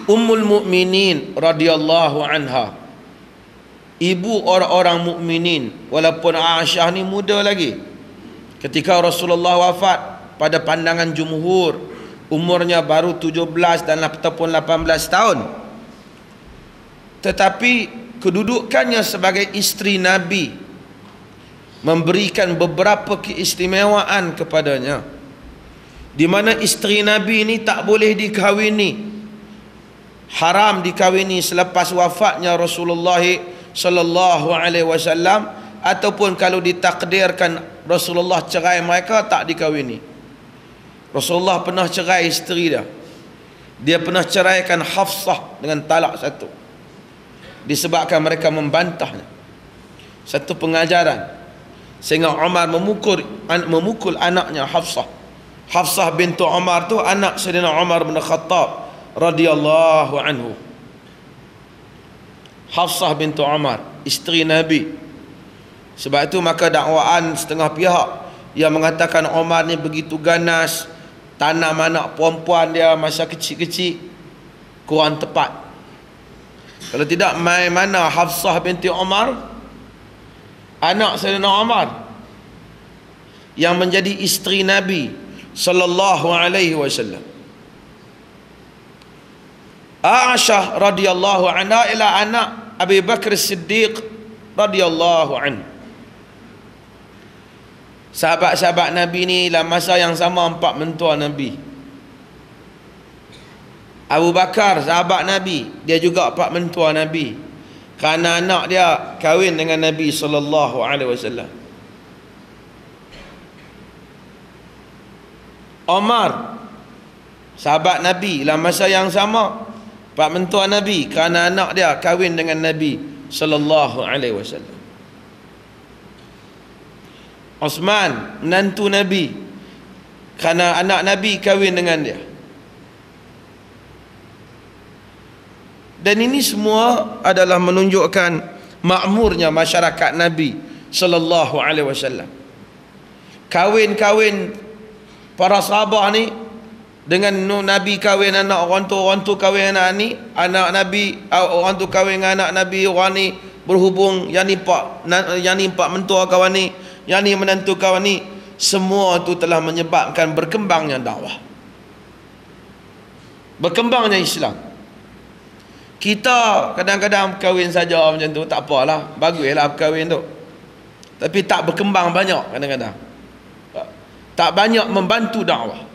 Ummul Mukminin radhiyallahu anha, ibu orang-orang mukminin, walaupun Aisyah ni muda lagi ketika Rasulullah wafat. Pada pandangan jumhur umurnya baru 17 dan ataupun 18 tahun, tetapi kedudukannya sebagai isteri Nabi memberikan beberapa keistimewaan kepadanya, di mana isteri Nabi ini tak boleh dikahwini, haram dikahwini selepas wafatnya Rasulullah sallallahu alaihi wasallam, ataupun kalau ditakdirkan Rasulullah cerai mereka tak dikahwini. Rasulullah pernah cerai isteri dia. Dia pernah ceraikan Hafsah dengan talak satu, disebabkan mereka membantahnya. Satu pengajaran, sehingga Umar memukul anaknya Hafsah. Hafsah bintu Umar tu anak Sayyidina Umar bin Khattab radhiyallahu anhu. Hafsah bintu Umar, isteri Nabi. Sebab itu maka dakwaan setengah pihak yang mengatakan Umar ni begitu ganas, tanam anak perempuan dia masa kecil-kecil, kurang tepat. Kalau tidak, mana Hafsah binti Umar, anak Sayyidina Umar, yang menjadi isteri Nabi sallallahu alaihi wasallam. Aisyah radhiyallahu anha ialah anak Abu Bakar Siddiq radhiyallahu anhu. Sahabat-sahabat Nabi ni dalam masa yang sama empat mentua Nabi. Abu Bakar sahabat Nabi, dia juga empat mentua Nabi, kerana anak dia kahwin dengan Nabi sallallahu alaihi wasallam. Umar sahabat Nabi dalam masa yang sama, empat mentua Nabi, kerana anak dia kahwin dengan Nabi sallallahu alaihi wasallam. Osman menantu Nabi, kerana anak Nabi kahwin dengan dia. Dan ini semua adalah menunjukkan makmurnya masyarakat Nabi sallallahu alaihi wasallam. Kahwin-kahwin para sahabat ni dengan Nabi kahwin anak orang tu kahwin anak ni, anak Nabi, orang tu kahwin dengan anak Nabi, orang ni berhubung, yang ni empat mentua kawan ni, yang ni menantu kawan ni. Semua tu telah menyebabkan berkembangnya dakwah, berkembangnya Islam. Kita kadang-kadang kahwin saja macam tu, tak apalah, baguslah kahwin tu, tapi tak berkembang banyak, kadang-kadang tak banyak membantu dakwah.